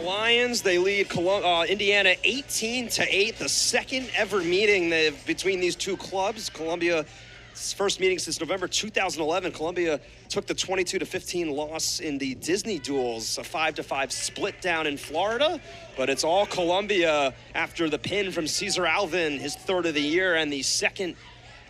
Lions. They lead Indiana 18-8, the second ever meeting between these two clubs. Columbia's first meeting since November 2011. Columbia took the 22-15 loss in the Disney duels, a 5-5 split down in Florida. But it's all Columbia after the pin from Cesar Alvin, his third of the year and the second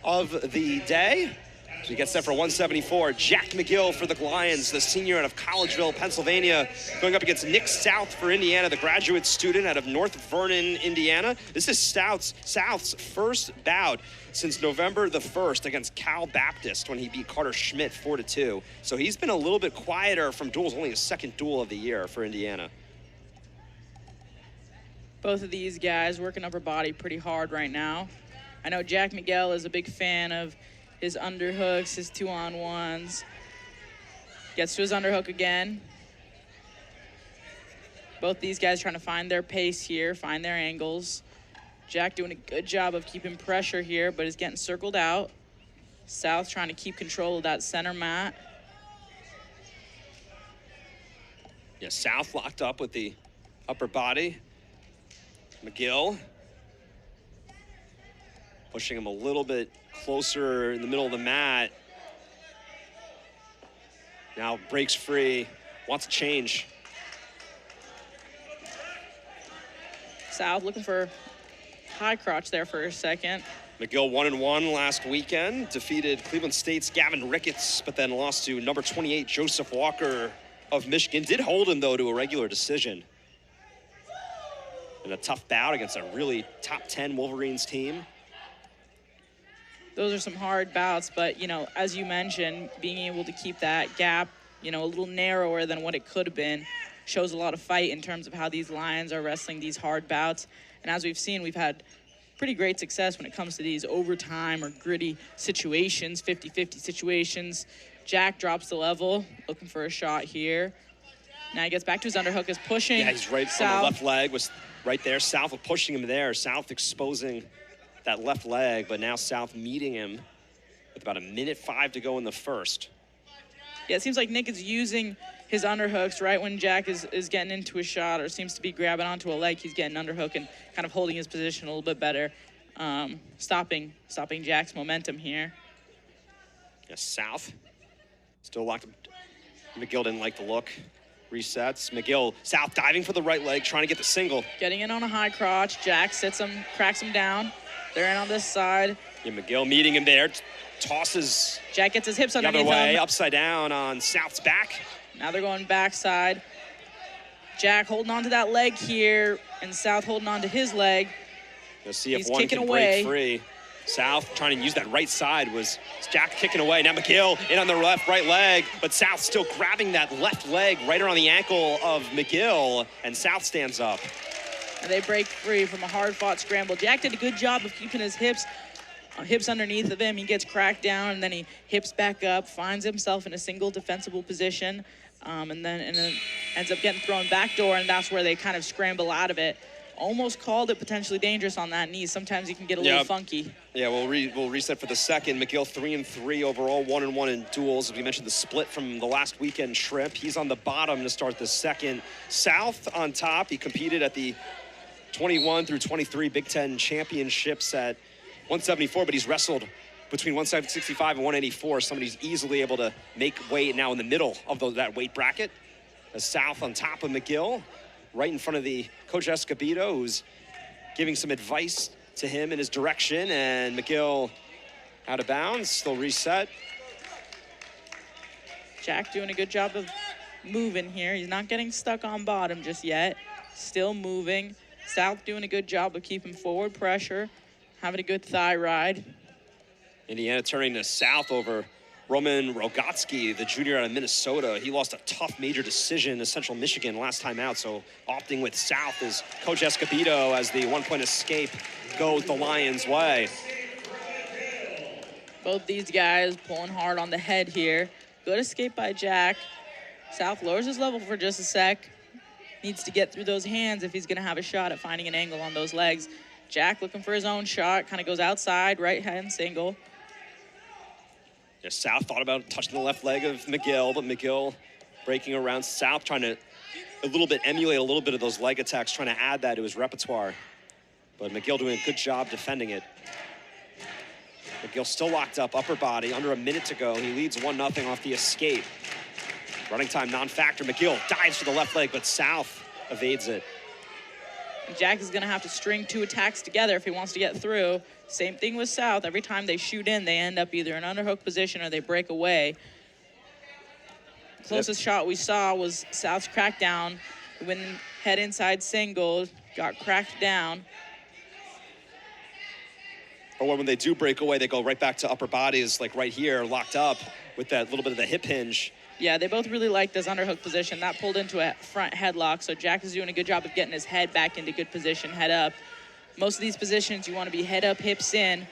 of the day. So he gets set for 174. Jack McGill for the Lions, the senior out of Collegeville, Pennsylvania, going up against Nick South for Indiana, the graduate student out of North Vernon, Indiana. This is South's first bout since November the 1st against Cal Baptist when he beat Carter Schmidt 4-2. So he's been a little bit quieter from duels, only his second duel of the year for Indiana. Both of these guys working upper body pretty hard right now. I know Jack McGill is a big fan of his underhooks, his 2-on-1s. Gets to his underhook again. Both these guys trying to find their pace here, find their angles. Jack doing a good job of keeping pressure here, but is getting circled out. South trying to keep control of that center mat. Yeah, South locked up with the upper body. McGill pushing him a little bit closer in the middle of the mat. Now breaks free, wants to change. South looking for high crotch there for a second. McGill 1-1 last weekend, defeated Cleveland State's Gavin Ricketts, but then lost to number 28, Joseph Walker of Michigan. Did hold him, though, to a regular decision. In a tough bout against a really top 10 Wolverines team. Those are some hard bouts, but, you know, as you mentioned, being able to keep that gap, you know, a little narrower than what it could have been shows a lot of fight in terms of how these Lions are wrestling these hard bouts. And as we've seen, we've had pretty great success when it comes to these overtime or gritty situations, 50-50 situations. Jack drops the level, looking for a shot here. Now he gets back to his underhook, is pushing. Yeah, he's right South. on the left leg, was right there. South was pushing him there. South exposing that left leg, but now South meeting him with about 1:05 to go in the first. Yeah, it seems like Nick is using his underhooks right when Jack is getting into a shot or seems to be grabbing onto a leg. He's getting underhook and kind of holding his position a little bit better, stopping Jack's momentum here. Yeah, South still locked. McGill didn't like the look. Resets. McGill, South diving for the right leg, trying to get the single. Getting in on a high crotch. Jack sits him, cracks him down. They're in on this side. Yeah, McGill meeting him there. Tosses Jack gets his hips the underneath other way, him. upside down on South's back. Now they're going backside. Jack holding on to that leg here, and South holding on to his leg. Let's see if He's one kicking can away. break free. South trying to use that right side was Jack kicking away. Now McGill in on the right leg, but South still grabbing that left leg right around the ankle of McGill, and South stands up. And they break free from a hard-fought scramble. Jack did a good job of keeping his hips underneath of him. He gets cracked down, and then he hips back up, finds himself in a single defensible position, and then ends up getting thrown backdoor, and that's where they kind of scramble out of it. Almost called it potentially dangerous on that knee. Sometimes you can get a little funky. Yeah, we'll reset for the second. McGill 3-3 overall, 1-1 in duels. As we mentioned, the split from the last weekend trip. He's on the bottom to start the second. South on top. He competed at the 21 through 23 Big Ten championships at 174, but he's wrestled between 165 and 184. Somebody's easily able to make weight now in the middle of that weight bracket. As South on top of McGill, right in front of the Coach Escobedo, who's giving some advice to him in his direction, and McGill out of bounds. They'll reset. Jack doing a good job of moving here. He's not getting stuck on bottom just yet. Still moving. South doing a good job of keeping forward pressure, having a good thigh ride. Indiana turning to South over Roman Rogotsky, the junior out of Minnesota. He lost a tough major decision to Central Michigan last time out, so opting with South as Coach Escobedo as the one-point escape goes the Lions' way. Both these guys pulling hard on the head here. Good escape by Jack. South lowers his level for just a sec. Needs to get through those hands if he's going to have a shot at finding an angle on those legs. Jack looking for his own shot, kind of goes outside, right hand single. Yeah, South thought about touching the left leg of McGill, but McGill breaking around South, trying to a little bit, emulate a little bit of those leg attacks, trying to add that to his repertoire. But McGill doing a good job defending it. McGill still locked up, upper body, under a minute to go. He leads 1-0 off the escape. Running time non-factor. McGill dives for the left leg, but South evades it. Jack is going to have to string 2 attacks together if he wants to get through. Same thing with South. Every time they shoot in, they end up either in underhook position or they break away. Closest shot we saw was South's crackdown. When head inside single, got cracked down. Or when they do break away, they go right back to upper bodies, like right here, locked up with that little bit of the hip hinge. Yeah, they both really like this underhook position. That pulled into a front headlock, so Jack is doing a good job of getting his head back into good position, head up. Most of these positions, you want to be head up, hips in.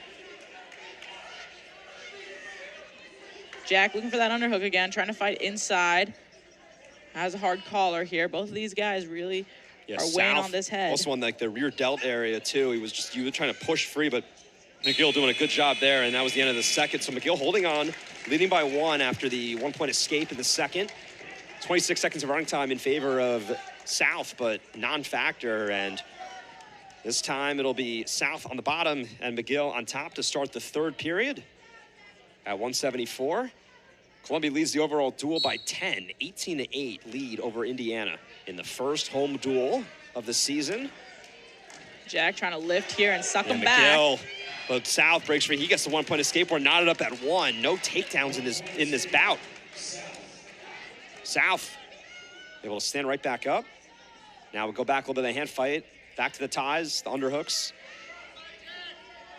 Jack looking for that underhook again, trying to fight inside. Has a hard collar here. Both of these guys really are weighing on this head. Also on like the rear delt area too. He was just trying to push free, but McGill doing a good job there, and that was the end of the second. So McGill holding on, leading by 1 after the 1-point escape in the second. 26 seconds of running time in favor of South, but non-factor, and this time it'll be South on the bottom and McGill on top to start the third period at 174. Columbia leads the overall duel by 10, 18-8 lead over Indiana in the first home duel of the season. Jack trying to lift here and suck him McGill, back. but South breaks free. He gets the 1-point escape. We're knotted up at 1. No takedowns in this bout. South able to stand right back up. Now we'll go back a little bit of the hand fight. Back to the ties, the underhooks.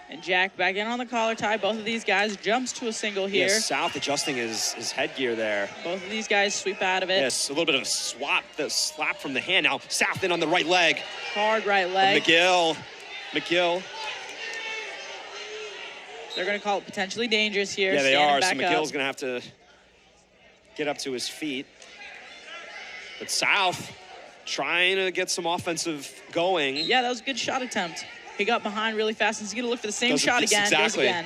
And Jack back in on the collar tie. Both of these guys jumps to a single here. Yes, South adjusting his headgear there. Both of these guys sweep out of it. Yes, a little bit of a slap from the hand. Now South in on the right leg. Hard right leg. McGill. They're going to call it potentially dangerous here. Yeah, they are. So back McGill's up. going to have to get up to his feet. But South trying to get some offensive going. Yeah, that was a good shot attempt. He got behind really fast. He's going to look for the same shot again. Exactly. Goes again.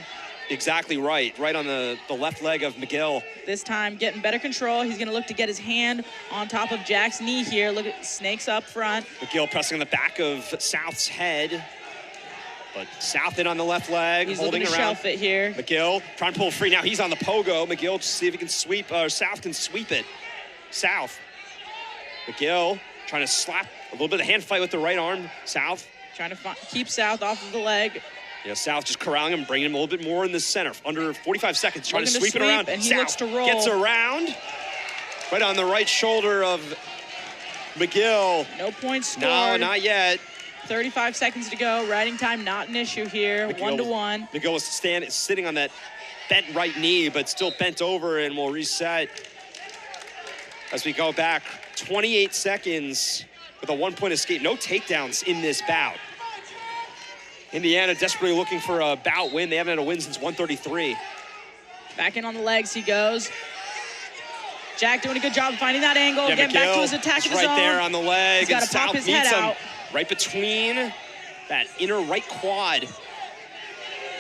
Exactly right. Right on the left leg of McGill. This time getting better control. He's going to look to get his hand on top of Jack's knee here. Look at snakes up front. McGill pressing on the back of South's head. But South in on the left leg, He's holding looking to around. shelf it here. McGill trying to pull free. Now he's on the pogo. McGill to see if he can sweep, or South can sweep it. South. McGill trying to slap a little bit of hand fight with the right arm. South. Trying to keep South off of the leg. Yeah, South just corralling him, bringing him a little bit more in the center. Under 45 seconds, trying to sweep it around. And he South looks to roll. gets around. Right on the right shoulder of McGill. No points scored. No, not yet. 35 seconds to go. Riding time not an issue here. McGill 1-1. McGill was sitting on that bent right knee, but still bent over, and will reset as we go back. 28 seconds with a 1-point escape. No takedowns in this bout. Indiana desperately looking for a bout win. They haven't had a win since 133. Back in on the legs he goes. Jack doing a good job of finding that angle, Yeah, getting back to his attack of his right own. there on the leg. He's got to pop his head out. Right between that inner right quad.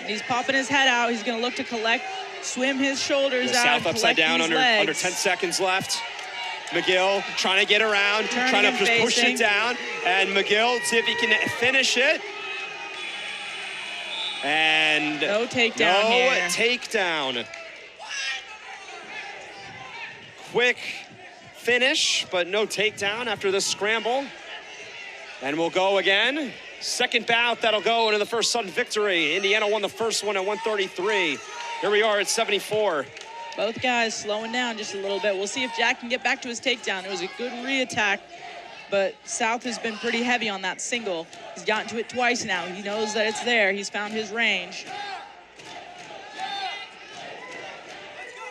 And he's popping his head out. He's going to look to swim his shoulders out. South upside down under 10 seconds left. McGill trying to get around, trying to just push it down. And McGill, see if he can finish it. And no takedown here. No takedown. Quick finish, but no takedown after this scramble. And we'll go again. Second bout, that'll go into the first sudden victory. Indiana won the first one at 133. Here we are at 74. Both guys slowing down just a little bit. We'll see if Jack can get back to his takedown. It was a good re-attack, but South has been pretty heavy on that single. He's gotten to it twice now. He knows that it's there. He's found his range.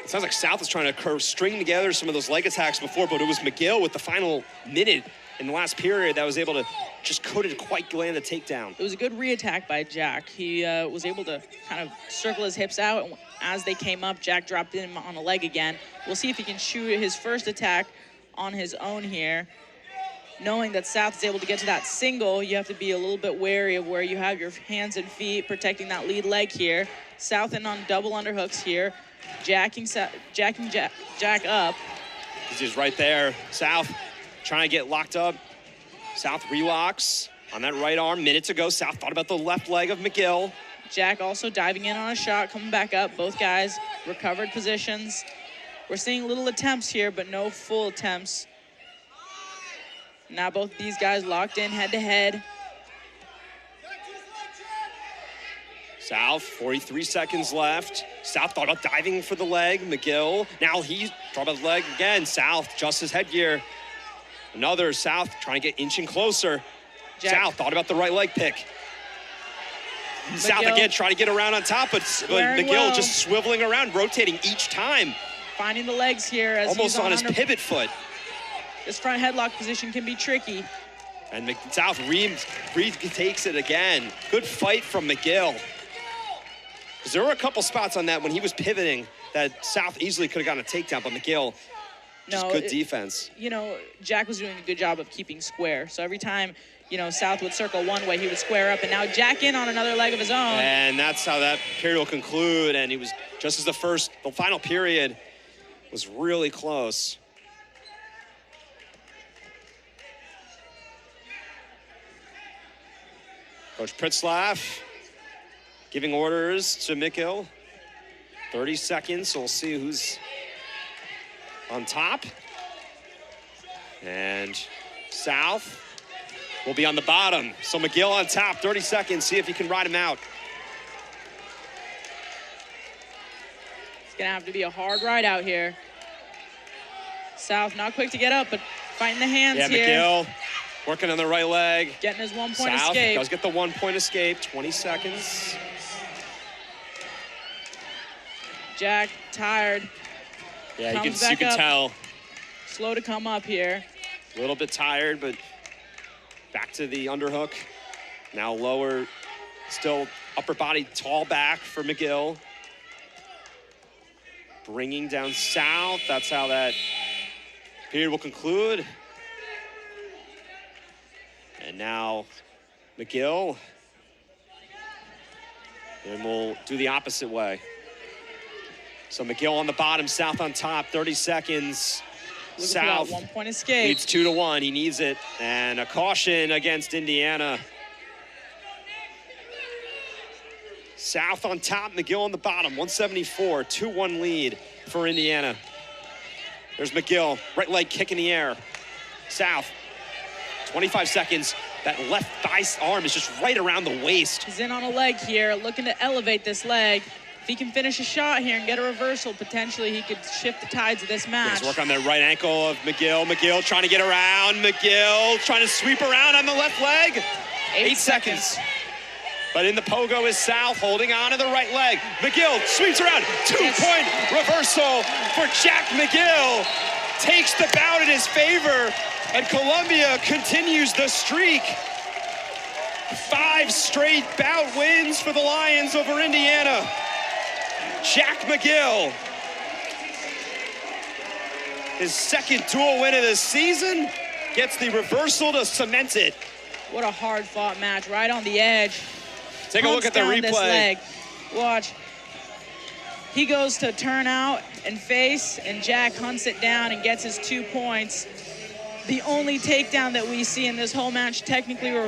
It sounds like South is trying to string together some of those leg attacks before, but it was McGill with the final minute in the last period that was able to just couldn't quite land the takedown. It was a good re-attack by Jack. He was able to kind of circle his hips out, and as they came up, Jack dropped him on a leg again. We'll see if he can shoot his first attack on his own here. Knowing that South is able to get to that single, you have to be a little bit wary of where you have your hands and feet protecting that lead leg here. South in on double underhooks here, jacking Jack up. He's right there. South trying to get locked up. South relocks on that right arm. Minutes ago, South thought about the left leg of McGill. Jack also diving in on a shot, coming back up. Both guys recovered positions. We're seeing little attempts here, but no full attempts. Now both these guys locked in head-to-head. South, 43 seconds left. South thought about diving for the leg. McGill, now he thought about the leg again. South, just his headgear. Another South trying to get inching closer. Jack. South thought about the right leg pick. South again trying to get around on top, but McGill well. just swiveling around, rotating each time. Finding the legs here as almost he's on his pivot foot. This front headlock position can be tricky. And South takes it again. Good fight from McGill. Because there were a couple spots on that when he was pivoting that South easily could have gotten a takedown, but McGill, just good defense. You know, Jack was doing a good job of keeping square. So every time, you know, South would circle one way, he would square up, and now Jack in on another leg of his own. And that's how that period will conclude. And he was just as the final period was really close. Coach Pritzlaff giving orders to McGill. 30 seconds, so we'll see who's on top. And South will be on the bottom. So McGill on top, 30 seconds, see if he can ride him out. It's gonna have to be a hard ride out here. South not quick to get up, but fighting the hands here. Yeah, McGill working on the right leg. Getting his 1 point South escape. does get the 1 point escape, 20 seconds. Jack tired. Yeah, you can tell. Slow to come up here. A little bit tired, but back to the underhook. Now lower, still upper body tall back for McGill. Bringing down South. That's how that period will conclude. And now McGill. And we'll do the opposite way. So McGill on the bottom, South on top, 30 seconds. South 1 point escape. needs 2-1, he needs it. And a caution against Indiana. South on top, McGill on the bottom, 174, 2-1 lead for Indiana. There's McGill, right leg kick in the air. South, 25 seconds. That left thigh arm is just right around the waist. He's in on a leg here, looking to elevate this leg. If he can finish a shot here and get a reversal, potentially he could shift the tides of this match. Let's work on that right ankle of McGill. McGill trying to get around. McGill trying to sweep around on the left leg. 8 seconds. But in the pogo is South holding on to the right leg. McGill sweeps around. 2-point reversal for Jack McGill. Takes the bout in his favor. And Columbia continues the streak. 5 straight bout wins for the Lions over Indiana. Jack McGill, his second dual win of the season, gets the reversal to cement it. What a hard-fought match, right on the edge. Take a look at the replay. This leg. Watch. He goes to turn out and face, and Jack hunts it down and gets his 2 points. The only takedown that we see in this whole match, technically